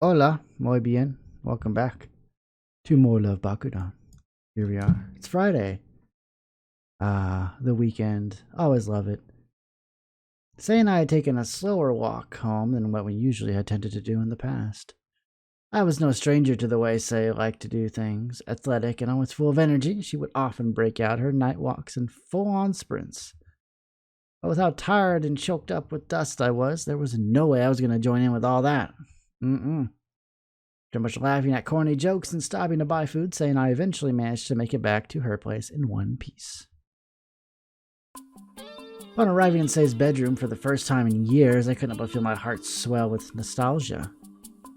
Hola, muy bien. Welcome back to more Love Bakudan. Here we are. It's Friday. The weekend. Always love it. Say and I had taken a slower walk home than what we usually had tended to do in the past. I was no stranger to the way Say liked to do things. Athletic and always full of energy, she would often break out her night walks in full-on sprints. But with how tired and choked up with dust I was, there was no way I was going to join in with all that. After much laughing at corny jokes and stopping to buy food, Say and I eventually managed to make it back to her place in one piece. Upon arriving in Say's bedroom for the first time in years, I couldn't but feel my heart swell with nostalgia.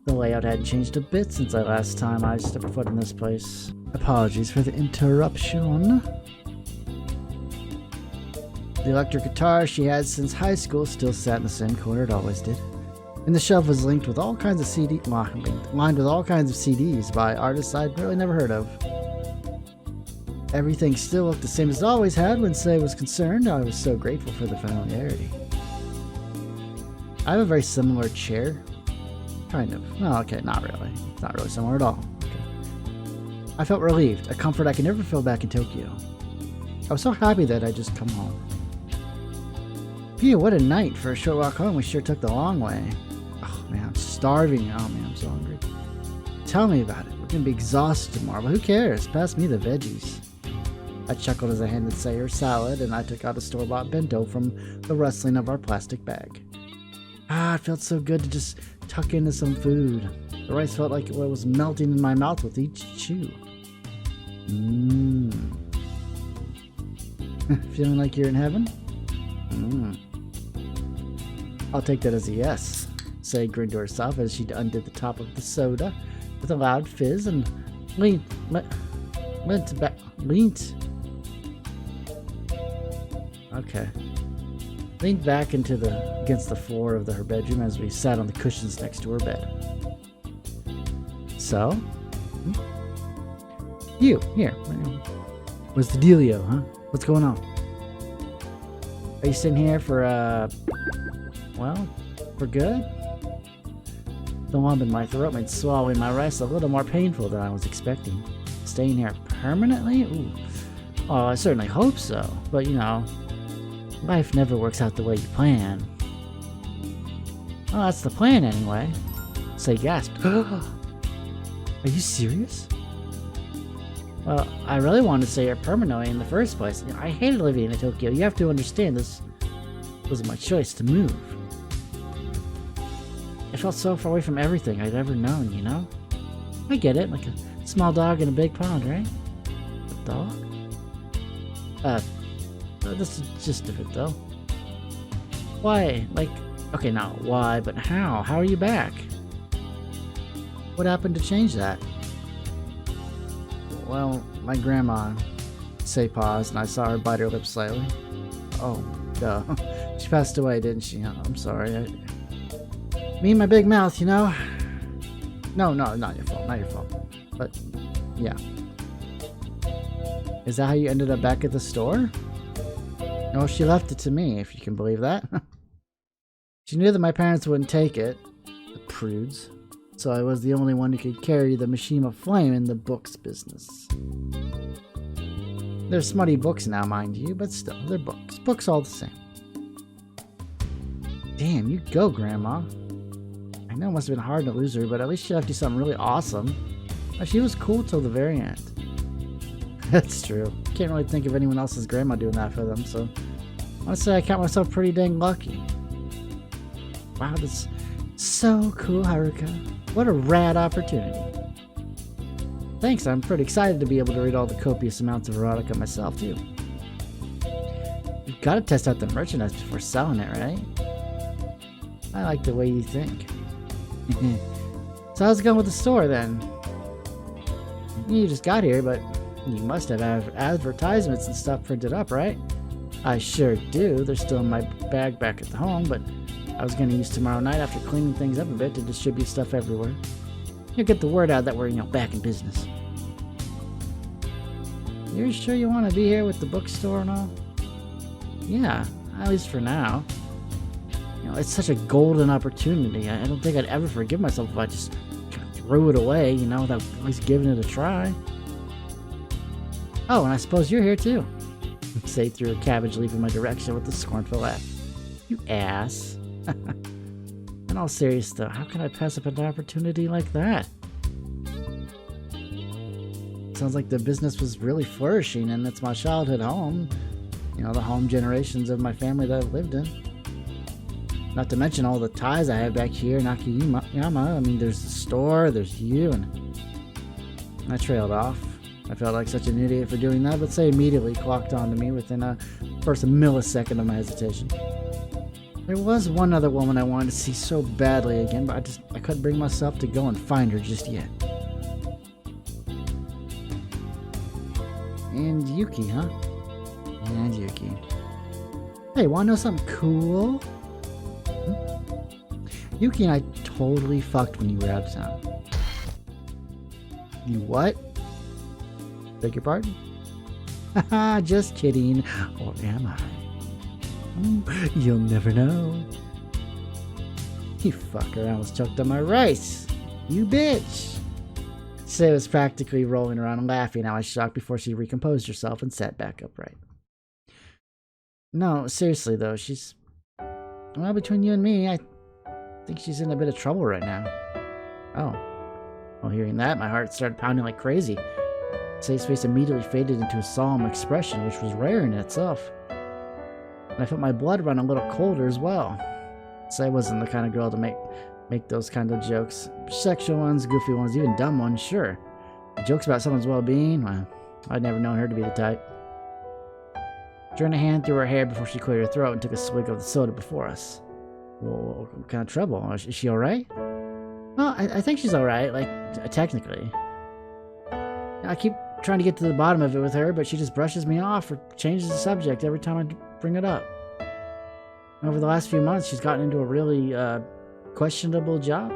The layout hadn't changed a bit since the last time I stepped foot in this place. Apologies for the interruption. The electric guitar she had since high school still sat in the same corner it always did. And the shelf was lined with all kinds of CDs by artists I'd really never heard of. Everything still looked the same as it always had when Say was concerned. I was so grateful for the familiarity. I have a very similar chair. Kind of. No, okay, not really. It's not really similar at all. Okay. I felt relieved, a comfort I could never feel back in Tokyo. I was so happy that I'd just come home. Phew, what a night. For a short walk home, we sure took the long way. Oh man, I'm starving. Oh man, I'm so hungry. Tell me about it. We're gonna be exhausted tomorrow, but who cares? Pass me the veggies. I chuckled as I handed Say her salad, and I took out a store-bought bento from the rustling of our plastic bag. It felt so good to just tuck into some food. The rice felt like it was melting in my mouth with each chew. Feeling like you're in heaven? I'll take that as a yes. Say grinned to herself as she undid the top of the soda with a loud fizz and leaned back against the floor of her bedroom as we sat on the cushions next to her bed. So? You, here. What's the dealio, huh? What's going on? Are you sitting here for good? The lump in my throat made swallowing my rice a little more painful than I was expecting. Staying here permanently? Ooh. Oh, I certainly hope so. But, life never works out the way you plan. Well, that's the plan anyway. Say gasped. Are you serious? Well, I really wanted to stay here permanently in the first place. I hated living in Tokyo. You have to understand, this was my choice to move. I felt so far away from everything I'd ever known, I get it, like a small dog in a big pond, right? A dog? This is just of it, though. Why? Okay, not why, but how? How are you back? What happened to change that? Well, my grandma, Say paused, and I saw her bite her lips slightly. Oh, duh. She passed away, didn't she? I'm sorry. Me and my big mouth, No, not your fault. But, yeah. Is that how you ended up back at the store? No, she left it to me, if you can believe that. She knew that my parents wouldn't take it. The prudes. So I was the only one who could carry the Mishima flame in the books business. They're smutty books now, mind you, but still, they're books. Books all the same. Damn, you go, Grandma. I know it must have been hard to lose her, but at least she left you something really awesome. She was cool till the very end. That's true. Can't really think of anyone else's grandma doing that for them, so honestly, I count myself pretty dang lucky. Wow, that's so cool, Haruka. What a rad opportunity. Thanks, I'm pretty excited to be able to read all the copious amounts of erotica myself, too. You've got to test out the merchandise before selling it, right? I like the way you think. So how's it going with the store, then? You just got here, but you must have advertisements and stuff printed up, right? I sure do. They're still in my bag back at the home, but I was going to use tomorrow night after cleaning things up a bit to distribute stuff everywhere. You'll get the word out that we're, back in business. You're sure you want to be here with the bookstore and all? Yeah, at least for now. It's such a golden opportunity. I don't think I'd ever forgive myself if I just threw it away, you know, without at least giving it a try. Oh, and I suppose you're here too. Say threw a cabbage leaf in my direction with a scornful laugh. You ass. In all seriousness though, how can I pass up an opportunity like that? Sounds like the business was really flourishing and it's my childhood home. You know, the home generations of my family that I've lived in. Not to mention all the ties I have back here in Akiyama. I mean, there's the store, there's you, and I trailed off. I felt like such an idiot for doing that, but Say immediately clocked onto me within a first millisecond of my hesitation. There was one other woman I wanted to see so badly again, but I couldn't bring myself to go and find her just yet. And Yuki, huh? And Yuki. Hey, wanna know something cool? Yuki and I totally fucked when you were out of town. You what? Beg your pardon? Haha, just kidding. Or am I? You'll never know. You fucker, I almost choked on my rice. You bitch. Say was practically rolling around and laughing. I was shocked before she recomposed herself and sat back upright. No, seriously though, she's... Well, between you and me, I think she's in a bit of trouble right now. Oh. Well, hearing that, my heart started pounding like crazy. Say's face immediately faded into a solemn expression, which was rare in itself. And I felt my blood run a little colder as well. Say wasn't the kind of girl to make those kind of jokes. Sexual ones, goofy ones, even dumb ones, sure. Jokes about someone's well-being? Well, I'd never known her to be the type. She ran a hand through her hair before she cleared her throat and took a swig of the soda before us. Well, what kind of trouble? Is she alright? Well, I think she's alright, like, technically. I keep trying to get to the bottom of it with her, but she just brushes me off or changes the subject every time I bring it up. Over the last few months, she's gotten into a really, questionable job.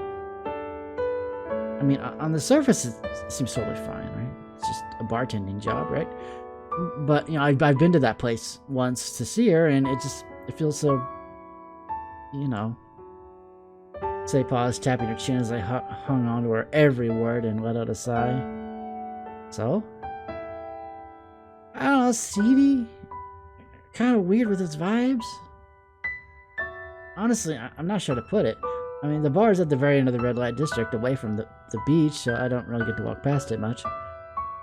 I mean, on the surface, it seems totally fine, right? It's just a bartending job, right? But, you know, I've been to that place once to see her, and it feels so, you know. Say paused, tapping her chin as I hung on to her every word and let out a sigh. So? I don't know, seedy? Kind of weird with its vibes? Honestly, I'm not sure how to put it. I mean, the bar is at the very end of the red light district, away from the beach, so I don't really get to walk past it much.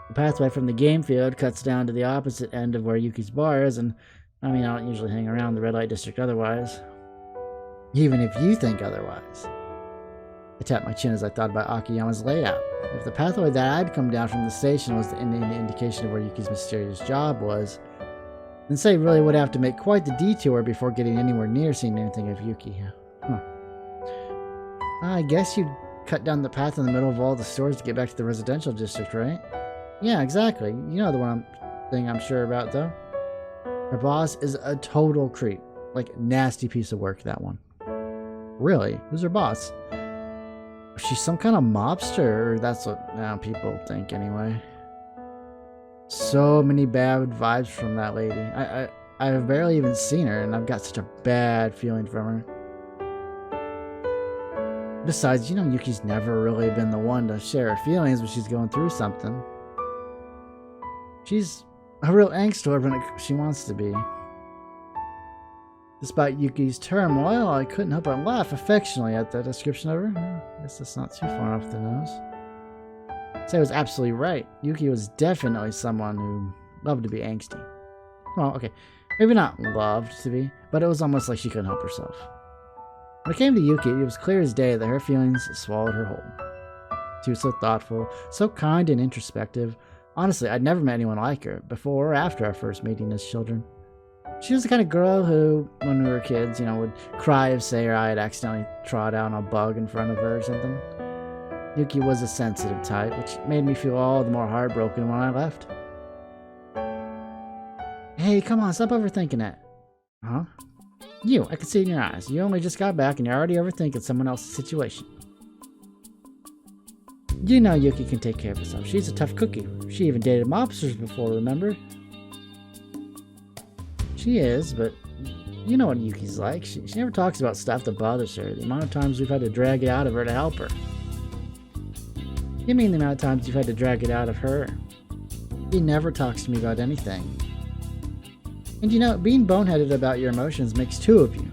The pathway from the game field cuts down to the opposite end of where Yuki's bar is, and I mean, I don't usually hang around the red light district otherwise. Even if you think otherwise. I tapped my chin as I thought about Akiyama's layout. If the pathway that I'd come down from the station was the indication of where Yuki's mysterious job was, then Say really would have to make quite the detour before getting anywhere near seeing anything of Yuki. Huh. I guess you'd cut down the path in the middle of all the stores to get back to the residential district, right? Yeah, exactly. You know the thing I'm sure about, though. Her boss is a total creep. Like, nasty piece of work, that one. Really? Who's her boss? She's some kind of mobster, or that's what people think anyway. So many bad vibes from that lady. I've barely even seen her, and I've got such a bad feeling from her. Besides, you know, Yuki's never really been the one to share her feelings when she's going through something. She's a real angstor when she wants to be. Despite Yuki's turmoil, I couldn't help but laugh affectionately at the description of her. I guess that's not too far off the nose. Say was absolutely right. Yuki was definitely someone who loved to be angsty. Well, okay, maybe not loved to be, but it was almost like she couldn't help herself. When it came to Yuki, it was clear as day that her feelings swallowed her whole. She was so thoughtful, so kind and introspective. Honestly, I'd never met anyone like her, before or after our first meeting as children. She was the kind of girl who, when we were kids, you know, would cry if, say, or I had accidentally trod out on a bug in front of her or something. Yuki was a sensitive type, which made me feel all the more heartbroken when I left. Hey, come on, stop overthinking it. Huh? You, I can see it in your eyes. You only just got back and you're already overthinking someone else's situation. You know Yuki can take care of herself. She's a tough cookie. She even dated mobsters before, remember? She is, but you know what Yuki's like. She never talks about stuff that bothers her. The amount of times we've had to drag it out of her to help her. You mean the amount of times you've had to drag it out of her? She never talks to me about anything. And you know, being boneheaded about your emotions makes two of you.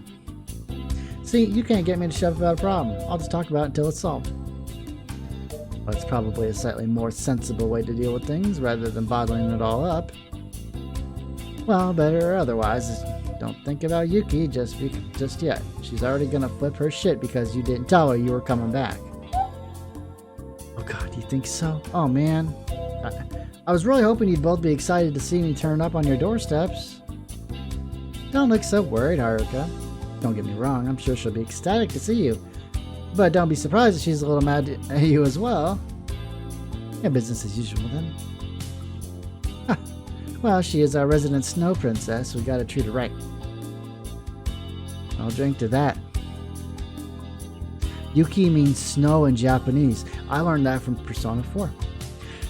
See, you can't get me to shut up about a problem. I'll just talk about it until it's solved. Well, it's probably a slightly more sensible way to deal with things rather than bottling it all up. Well, better or otherwise, don't think about Yuki just yet. She's already gonna flip her shit because you didn't tell her you were coming back. Oh god, you think so? Oh man. I was really hoping you'd both be excited to see me turn up on your doorsteps. Don't look so worried, Haruka. Don't get me wrong, I'm sure she'll be ecstatic to see you. But don't be surprised if she's a little mad at you as well. Yeah, business as usual then. Well, she is our resident snow princess. We gotta treat her right. I'll drink to that. Yuki means snow in Japanese. I learned that from Persona 4.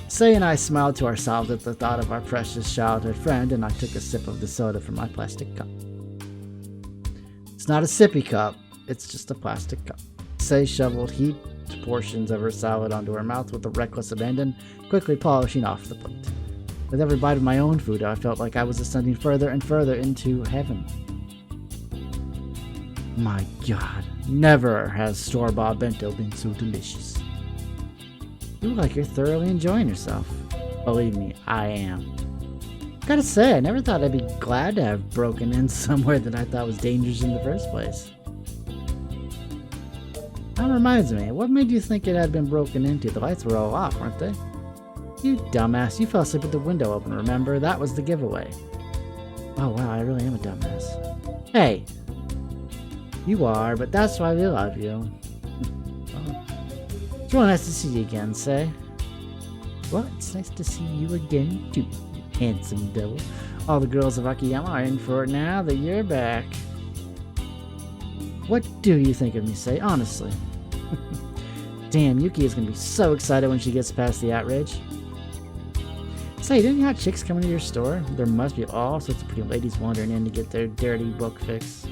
Sei and I smiled to ourselves at the thought of our precious childhood friend, and I took a sip of the soda from my plastic cup. It's not a sippy cup, it's just a plastic cup. Sei shoveled heaped portions of her salad onto her mouth with a reckless abandon, quickly polishing off the plate. With every bite of my own food, I felt like I was ascending further and further into heaven. My god, never has store-bought bento been so delicious. You look like you're thoroughly enjoying yourself. Believe me, I am. Gotta say, I never thought I'd be glad to have broken in somewhere that I thought was dangerous in the first place. That reminds me, what made you think it had been broken into? The lights were all off, weren't they? You dumbass, you fell asleep with the window open, remember? That was the giveaway. Oh wow, I really am a dumbass. Hey! You are, but that's why we love you. Oh. It's really nice to see you again, Sei. Well, it's nice to see you again too, you handsome devil. All the girls of Akiyama are in for it now that you're back. What do you think of me, Sei? Honestly. Damn, Yuki is gonna be so excited when she gets past the outrage. Say, didn't you have chicks coming to your store? There must be all sorts of pretty ladies wandering in to get their dirty book fix.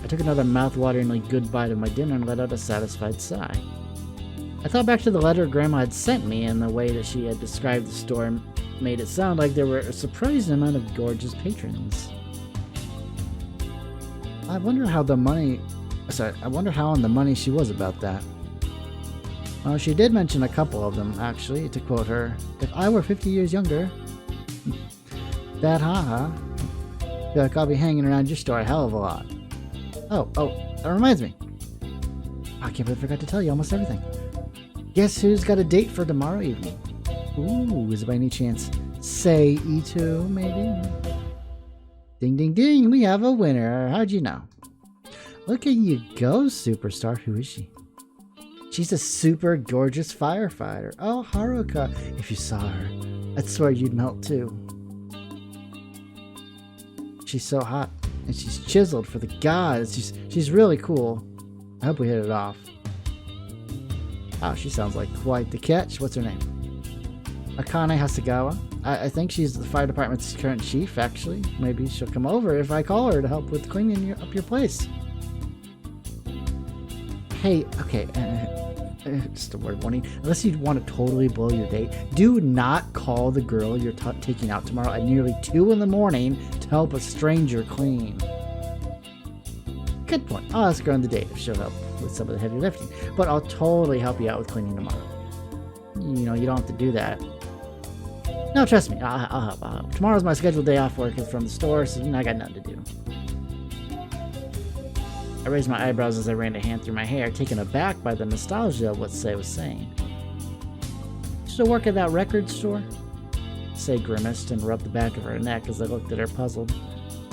I took another mouth-wateringly good bite of my dinner and let out a satisfied sigh. I thought back to the letter Grandma had sent me, and the way that she had described the store made it sound like there were a surprising amount of gorgeous patrons. I wonder how on the money she was about that. Well, she did mention a couple of them, actually, to quote her, "If I were 50 years younger, that haha, feel like I'll be hanging around your store a hell of a lot." Oh, that reminds me. I can't believe I forgot to tell you almost everything. Guess who's got a date for tomorrow evening? Ooh, is it by any chance Sei Ito, maybe? Ding ding ding, we have a winner. How'd you know? Look at you go, superstar. Who is she? She's a super gorgeous firefighter. Oh, Haruka. If you saw her, I'd swear you'd melt too. She's so hot, and she's chiseled for the gods. She's really cool. I hope we hit it off. Wow, she sounds like quite the catch. What's her name? Akane Hasegawa. I think she's the fire department's current chief, actually. Maybe she'll come over if I call her to help with cleaning up your place. Hey, okay, just a word warning. Unless you want to totally blow your date, do not call the girl you're taking out tomorrow at nearly 2 in the morning to help a stranger clean. Good point. I'll ask her on the date if she'll help with some of the heavy lifting, but I'll totally help you out with cleaning tomorrow. You know, you don't have to do that. No, trust me, I'll help. Tomorrow's my scheduled day off working from the store, so I got nothing to do. I raised my eyebrows as I ran a hand through my hair, taken aback by the nostalgia of what Sei was saying. Still work at that record store? Sei grimaced and rubbed the back of her neck as I looked at her puzzled.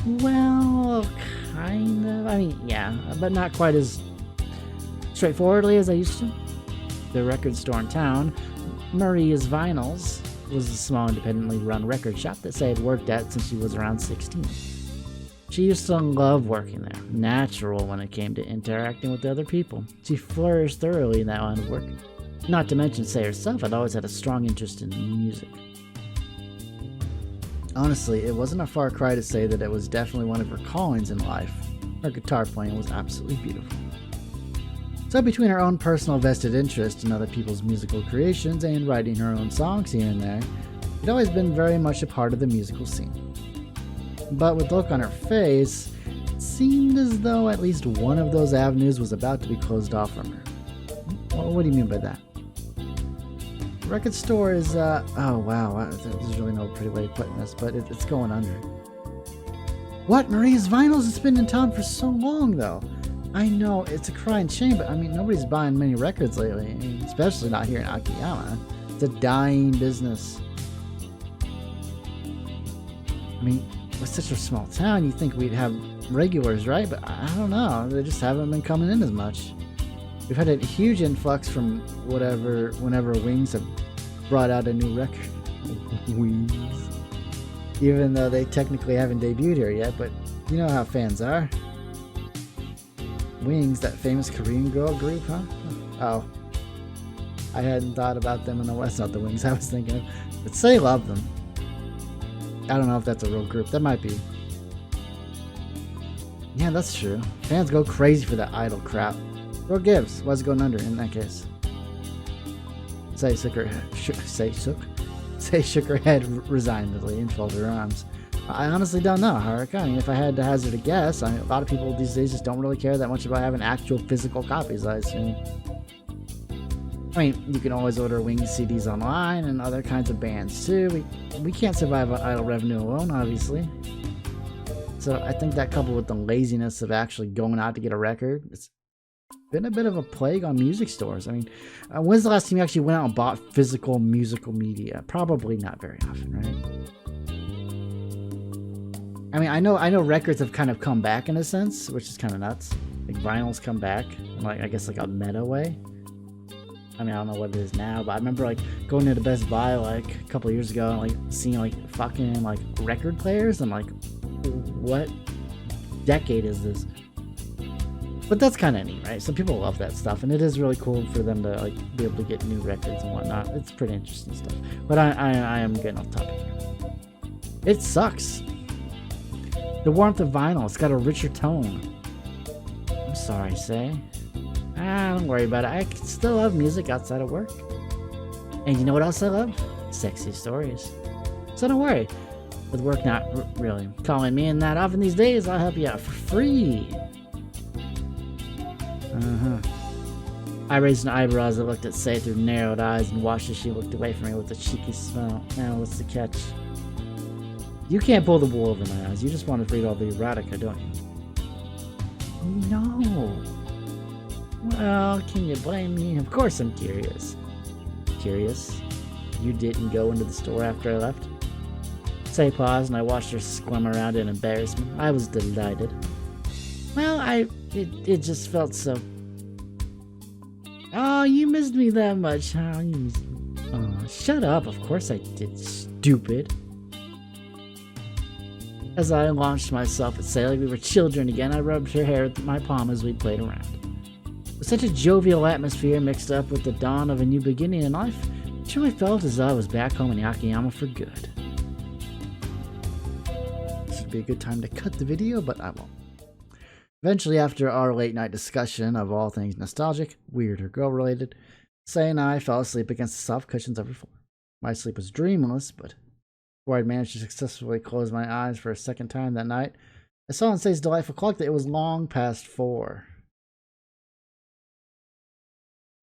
Well, kind of. I mean, yeah, but not quite as straightforwardly as I used to. The record store in town, Maria's Vinyls, was a small independently run record shop that Sei had worked at since she was around 16. She used to love working there, natural when it came to interacting with other people. She flourished thoroughly in that line of work. Not to mention Sei herself had always had a strong interest in music. Honestly, it wasn't a far cry to say that it was definitely one of her callings in life. Her guitar playing was absolutely beautiful. So between her own personal vested interest in other people's musical creations and writing her own songs here and there, she'd always been very much a part of the musical scene. But with the look on her face, it seemed as though at least one of those avenues was about to be closed off from her. Well, what do you mean by that? The record store is, oh wow, there's really no pretty way of putting this, but it's going under. What? Maria's Vinyls has been in town for so long, though. I know, it's a crying shame, but I mean, nobody's buying many records lately, I mean, especially not here in Akiyama. It's a dying business. I mean, with such a small town, you'd think we'd have regulars, right? But I don't know, they just haven't been coming in as much. We've had a huge influx from whenever Wings have brought out a new record. Wings. Even though they technically haven't debuted here yet, but you know how fans are. Wings, that famous Korean girl group, huh? Oh. I hadn't thought about them in the West, not the Wings I was thinking of. But say love them. I don't know if that's a real group. That might be. Yeah, that's true. Fans go crazy for that idol crap. What gives? Why's it going under in that case? Say shook her head resignedly and folded her arms. I honestly don't know, Haruka. I mean, if I had to hazard a guess, a lot of people these days just don't really care that much about having actual physical copies, I assume. I mean, you can always order Wings CDs online and other kinds of bands too. We can't survive on idol revenue alone, obviously. So I think that coupled with the laziness of actually going out to get a record, it's been a bit of a plague on music stores. I mean, when's the last time you actually went out and bought physical musical media? Probably not very often, right? I mean, I know records have kind of come back in a sense, which is kind of nuts. Like vinyls come back, in like I guess like a meta way. I mean, I don't know what it is now, but I remember like going to the Best Buy like a couple of years ago and like seeing like fucking like record players and like, what decade is this? But that's kind of neat, right? So people love that stuff, and it is really cool for them to like be able to get new records and whatnot. It's pretty interesting stuff. But I am getting off topic here. It sucks. The warmth of vinyl, it's got a richer tone. I'm sorry, Say. Don't worry about it. I can still love music outside of work. And you know what else I love? Sexy stories. So don't worry. With work not really calling me in that often these days, I'll help you out for free. I raised an eyebrow as I looked at Say through narrowed eyes and watched as she looked away from me with a cheeky smile. Now, what's the catch? You can't pull the wool over my eyes. You just want to read all the erotica, don't you? No. Well, can you blame me? Of course I'm curious. Curious? You didn't go into the store after I left? Say paused and I watched her squirm around in embarrassment. I was delighted. Well, it just felt so... Oh, you missed me that much, huh? You missed me. Oh, shut up. Of course I did, stupid. As I launched myself at Say like we were children again, I rubbed her hair with my palm as we played around. With such a jovial atmosphere mixed up with the dawn of a new beginning in life, it truly felt as though I was back home in Akiyama for good. This would be a good time to cut the video, but I won't. Eventually, after our late night discussion of all things nostalgic, weird, or girl-related, Say and I fell asleep against the soft cushions of her floor. My sleep was dreamless, but before I'd managed to successfully close my eyes for a second time that night, I saw on Say's delightful clock that it was long past 4.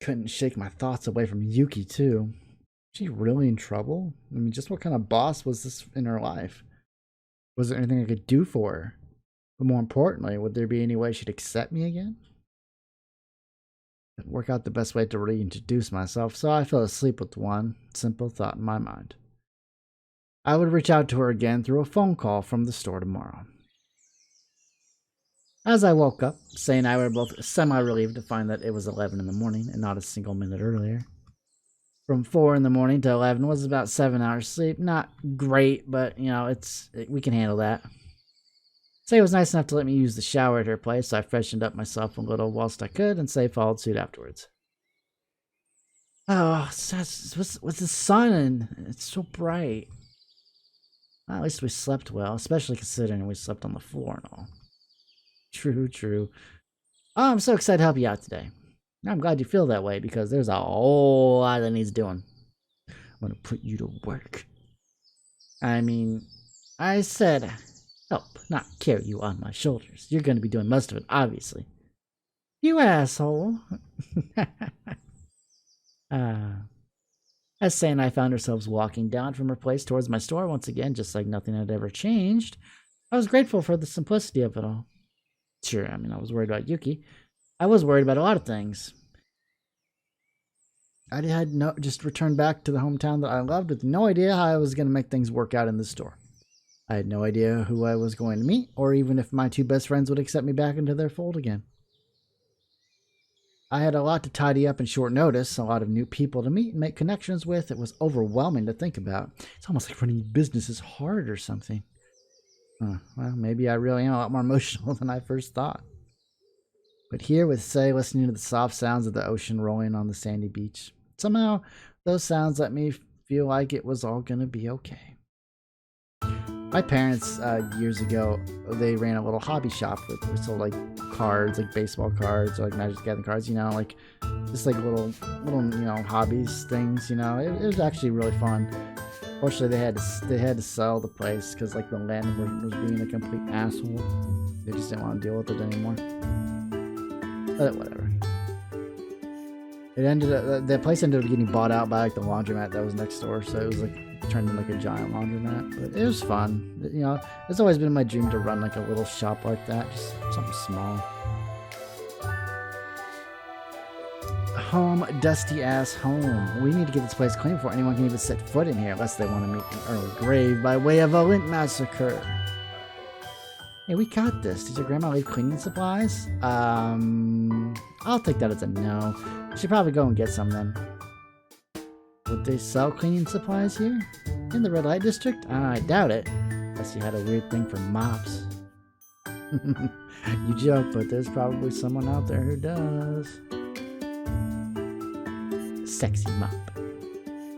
Couldn't shake my thoughts away from Yuki, too. Was she really in trouble? I mean, just what kind of boss was this in her life? Was there anything I could do for her? But more importantly, would there be any way she'd accept me again? It didn't work out the best way to reintroduce myself, so I fell asleep with one simple thought in my mind. I would reach out to her again through a phone call from the store tomorrow. As I woke up, Say and I were both semi-relieved to find that it was 11 in the morning and not a single minute earlier. From 4 in the morning to 11 was about 7 hours sleep. Not great, but, you know, we can handle that. Say was nice enough to let me use the shower at her place, so I freshened up myself a little whilst I could, and Say followed suit afterwards. Oh, what's the sun, and it's so bright. Well, at least we slept well, especially considering we slept on the floor and all. True. Oh, I'm so excited to help you out today. I'm glad you feel that way because there's a whole lot that needs doing. I'm going to put you to work. I mean, I said help, not carry you on my shoulders. You're going to be doing most of it, obviously. You asshole. As Say and I found ourselves walking down from her place towards my store once again, just like nothing had ever changed. I was grateful for the simplicity of it all. Sure, I mean, I was worried about Yuki. I was worried about a lot of things. I had just returned back to the hometown that I loved with no idea how I was going to make things work out in the store. I had no idea who I was going to meet, or even if my two best friends would accept me back into their fold again. I had a lot to tidy up in short notice, a lot of new people to meet and make connections with. It was overwhelming to think about. It's almost like running a business is hard or something. Well, maybe I really am a lot more emotional than I first thought. But here with Say, listening to the soft sounds of the ocean rolling on the sandy beach, somehow those sounds let me feel like it was all going to be okay. My parents, years ago, they ran a little hobby shop that sold like cards, like baseball cards, or like Magic the Gathering cards, like just like little, hobbies, things, It was actually really fun. Fortunately, they had to sell the place because like the landlord was being a complete asshole. They just didn't want to deal with it anymore. But whatever. The place ended up getting bought out by like the laundromat that was next door, so it was like turned into like a giant laundromat. But it was fun. It's always been my dream to run like a little shop like that, just something small. Home, dusty ass home. We need to get this place clean before anyone can even set foot in here, unless they want to meet an early grave by way of a lint massacre. Hey, we got this. Did your grandma leave cleaning supplies? I'll take that as a no. I should probably go and get some then. Would they sell cleaning supplies here? In the red light district? I doubt it. Unless you had a weird thing for mops. You joke, but there's probably someone out there who does. Sexy mop.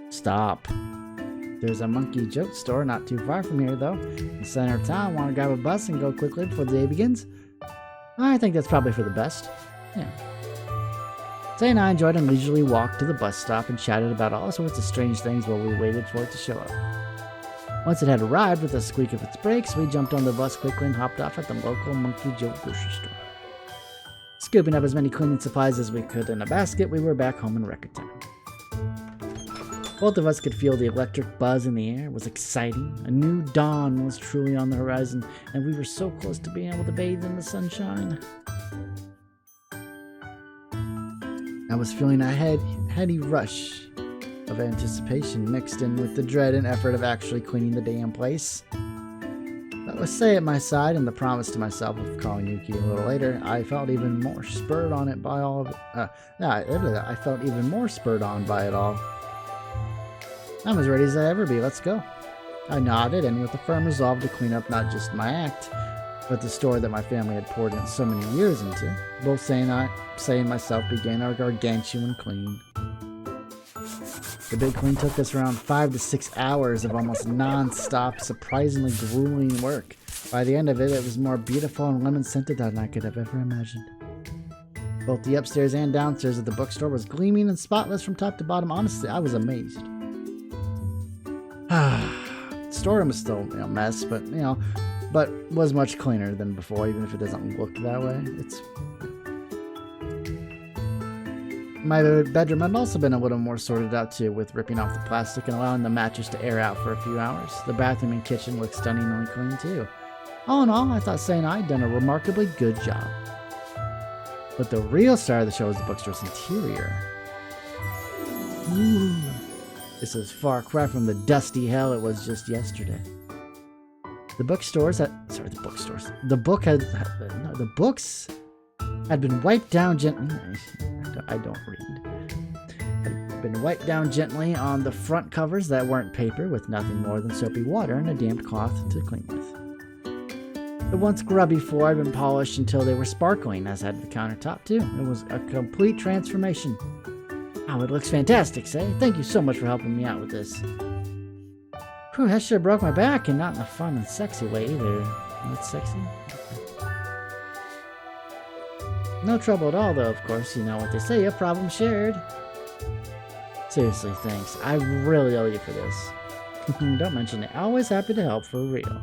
Stop. There's a monkey joke store not too far from here, though. In the center of town. Want to grab a bus and go quickly before the day begins? I think that's probably for the best. Yeah. Say and I enjoyed a leisurely walk to the bus stop and chatted about all sorts of strange things while we waited for it to show up. Once it had arrived with a squeak of its brakes, we jumped on the bus quickly and hopped off at the local Monkey Joe grocery store. Scooping up as many cleaning supplies as we could in a basket, we were back home in record time. Both of us could feel the electric buzz in the air. It was exciting. A new dawn was truly on the horizon, and we were so close to being able to bathe in the sunshine. I was feeling a heady rush of anticipation mixed in with the dread and effort of actually cleaning the damn place. But with Say at my side and the promise to myself of calling Yuki a little later, I felt even more spurred on it by all of it. I felt even more spurred on by it all. I'm as ready as I ever be. Let's go. I nodded, and with a firm resolve to clean up not just my act, but the store that my family had poured in so many years into, both Say and myself began our gargantuan clean. The big clean took us around 5 to 6 hours of almost non-stop, surprisingly grueling work. By the end of it, it was more beautiful and lemon-scented than I could have ever imagined. Both the upstairs and downstairs of the bookstore was gleaming and spotless from top to bottom. Honestly, I was amazed. The storeroom was still a mess, but was much cleaner than before, even if it doesn't look that way. My bedroom had also been a little more sorted out too, with ripping off the plastic and allowing the mattress to air out for a few hours. The bathroom and kitchen looked stunningly clean too. All in all, I thought Say and I had done a remarkably good job. But the real star of the show was the bookstore's interior. Ooh. This is far cry from the dusty hell it was just yesterday. The books had been wiped down gently. I don't read. Had been wiped down gently on the front covers that weren't paper, with nothing more than soapy water and a damp cloth to clean with. The once grubby floor had been polished until they were sparkling, as had the countertop too. It was a complete transformation. Oh, it looks fantastic, Say. Thank you so much for helping me out with this. Whew, that sure broke my back, and not in a fun and sexy way either. That's sexy? No trouble at all, though, of course. You know what they say, a problem shared. Seriously, thanks. I really owe you for this. Don't mention it. Always happy to help, for real.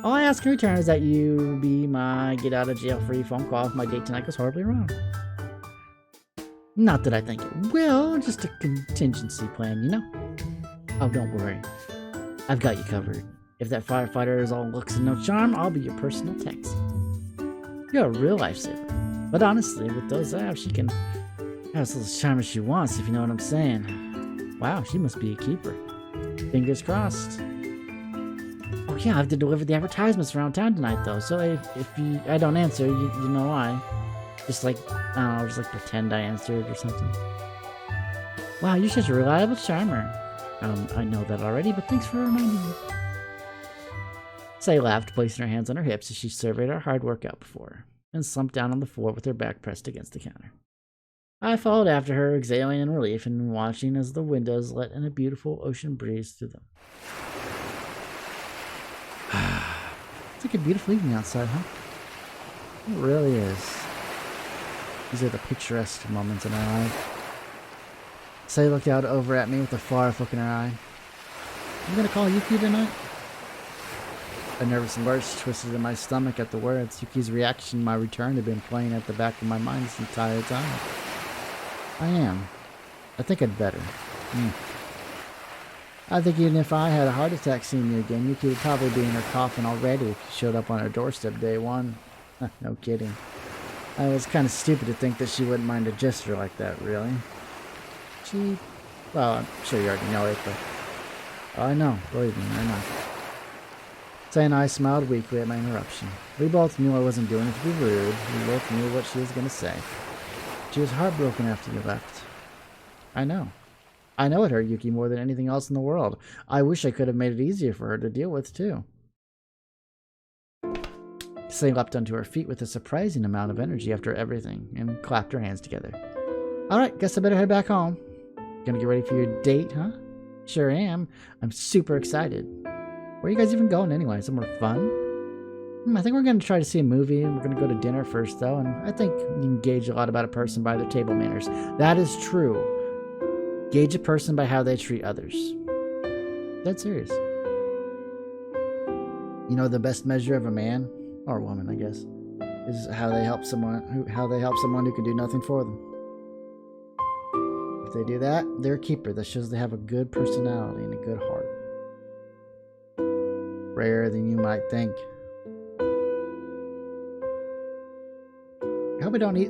All I ask in return is that you be my get-out-of-jail-free phone call if my date tonight goes horribly wrong. Not that I think it will, just a contingency plan, you know? Oh, don't worry. I've got you covered. If that firefighter is all looks and no charm, I'll be your personal taxi. You're a real lifesaver. But honestly, with those abs, she can have as little charm as she wants, if you know what I'm saying. Wow, she must be a keeper. Fingers crossed. Oh yeah, I have to deliver the advertisements around town tonight, though. So if I don't answer, you know why. Just like, I don't know, just like pretend I answered or something. Wow, you're such a reliable charmer. I know that already, but thanks for reminding me. Say laughed, placing her hands on her hips as she surveyed our hard work out before her, and slumped down on the floor with her back pressed against the counter. I followed after her, exhaling in relief and watching as the windows let in a beautiful ocean breeze through them. It's like a beautiful evening outside, huh? It really is. These are the picturesque moments in our life. Say looked out over at me with a far-off look in her eye. You gonna call Yuki tonight? A nervous lurch twisted in my stomach at the words. Yuki's reaction to my return had been playing at the back of my mind this entire time. I am. I think I'd better. I think even if I had a heart attack seeing you again, Yuki would probably be in her coffin already if you showed up on her doorstep day one. No kidding. I was kind of stupid to think that she wouldn't mind a gesture like that, really. Well, I'm sure you already know it, but... I know, believe me, I know. Say and I smiled weakly at my interruption. We both knew I wasn't doing it to be rude. We both knew what she was going to say. She was heartbroken after you left. I know. I know it hurt Yuki more than anything else in the world. I wish I could have made it easier for her to deal with, too. Say leapt onto her feet with a surprising amount of energy after everything, and clapped her hands together. Alright, guess I better head back home. Gonna get ready for your date, huh? Sure am. I'm super excited. Where are you guys even going anyway? Somewhere fun? I think we're gonna try to see a movie, and we're gonna go to dinner first, though, and I think you can gauge a lot about a person by their table manners. That is true. Gauge a person by how they treat others. That's serious. You know, the best measure of a man, or a woman, I guess, is how they help someone who can do nothing for them. If they do that, they're a keeper. That shows they have a good personality and a good heart. Rarer than you might think. I hope I don't eat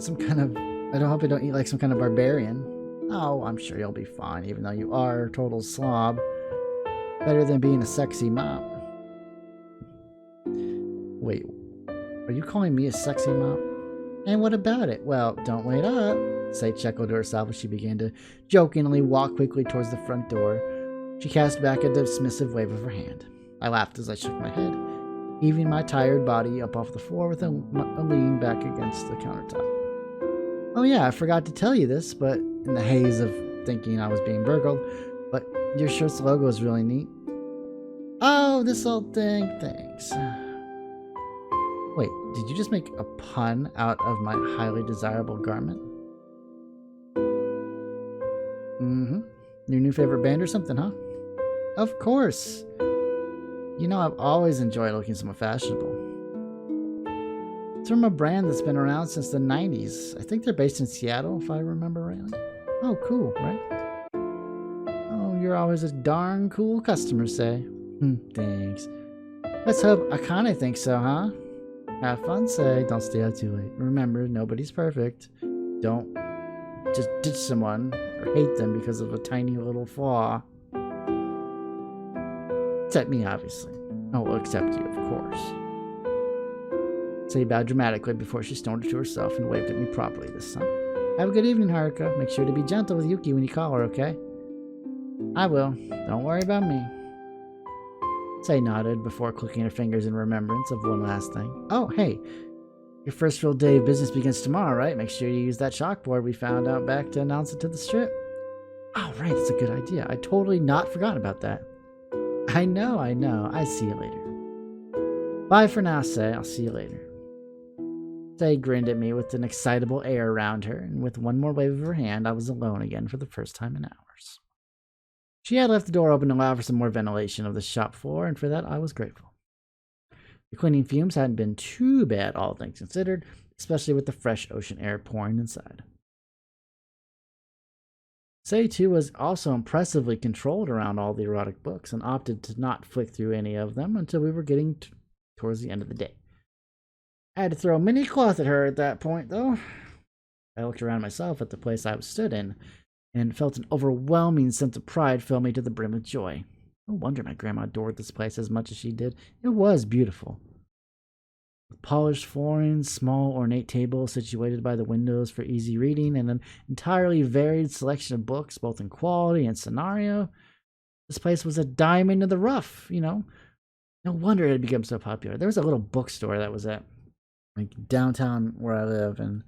like some kind of barbarian. Oh, I'm sure you'll be fine, even though you are a total slob. Better than being a sexy mop. Wait, are you calling me a sexy mop? And what about it? Well, don't wait up. Say chuckled to herself as she began to jokingly walk quickly towards the front door. She cast back a dismissive wave of her hand. I laughed as I shook my head, heaving my tired body up off the floor with a lean back against the countertop. Oh yeah, I forgot to tell you this, but in the haze of thinking I was being burgled, but your shirt's logo is really neat. Oh, this old thing, thanks. Wait, did you just make a pun out of my highly desirable garment? Your new favorite band or something, huh? Of course. You know, I've always enjoyed looking somewhat fashionable. It's from a brand that's been around since the 90s. I think they're based in Seattle, if I remember rightly. Oh, cool, right? Oh, you're always a darn cool customer, Say. Thanks. Let's hope Akane thinks so, huh? Have fun, Say. Don't stay out too late. Remember, nobody's perfect. Don't just ditch someone or hate them because of a tiny little flaw. Except me, obviously. Oh, well, except you, of course. Say bowed dramatically before she snorted to herself and waved at me properly this time. Have a good evening, Haruka. Make sure to be gentle with Yuki when you call her, okay? I will. Don't worry about me. Say nodded before clicking her fingers in remembrance of one last thing. Oh, hey. Your first real day of business begins tomorrow, right? Make sure you use that chalkboard we found out back to announce it to the strip. Oh, right. That's a good idea. I totally not forgot about that. I know. I see you later. Bye for now, Say. I'll see you later. Say grinned at me with an excitable air around her, and with one more wave of her hand, I was alone again for the first time in hours. She had left the door open to allow for some more ventilation of the shop floor, and for that I was grateful. The cleaning fumes hadn't been too bad, all things considered, especially with the fresh ocean air pouring inside. Say, too, was also impressively controlled around all the erotic books and opted to not flick through any of them until we were getting towards the end of the day. I had to throw many cloth at her at that point, though. I looked around myself at the place I was stood in and felt an overwhelming sense of pride fill me to the brim with joy. No wonder my grandma adored this place as much as she did. It was beautiful. With polished flooring, small ornate tables situated by the windows for easy reading, and an entirely varied selection of books, both in quality and scenario. This place was a diamond in the rough, you know. No wonder it had become so popular. There was a little bookstore that was at downtown where I live, and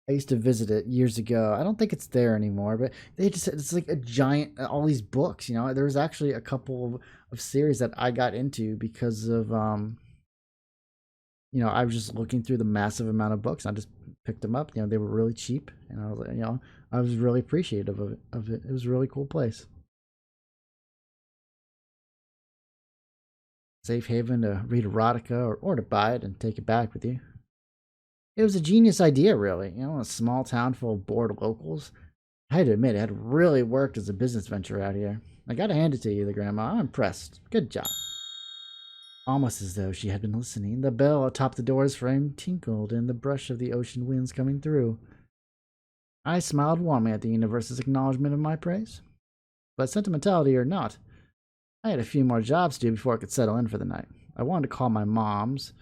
I used to visit it years ago. I don't think it's there anymore, but it's like a giant, all these books, you know. There was actually a couple of series that I got into because of I was just looking through the massive amount of books. I just picked them up. They were really cheap, and I was really appreciative of it. It was a really cool place. Safe haven to read erotica or to buy it and take it back with you. It was a genius idea, really. A small town full of bored locals. I had to admit, it had really worked as a business venture out here. I gotta hand it to you, the grandma. I'm impressed. Good job. Almost as though she had been listening, the bell atop the door's frame tinkled in the brush of the ocean winds coming through. I smiled warmly at the universe's acknowledgement of my praise. But sentimentality or not, I had a few more jobs to do before I could settle in for the night. I wanted to call my moms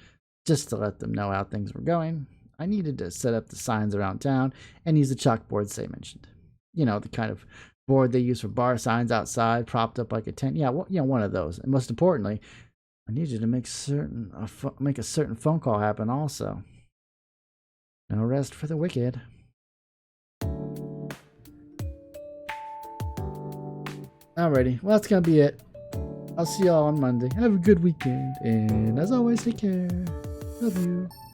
just to let them know how things were going. I needed to set up the signs around town and use the chalkboards they mentioned. The kind of board they use for bar signs outside, propped up like a tent. Yeah, one of those. And most importantly, I needed to make a certain phone call happen also. No rest for the wicked. Alrighty, well, that's gonna be it. I'll see y'all on Monday. Have a good weekend, and as always, take care. Love you.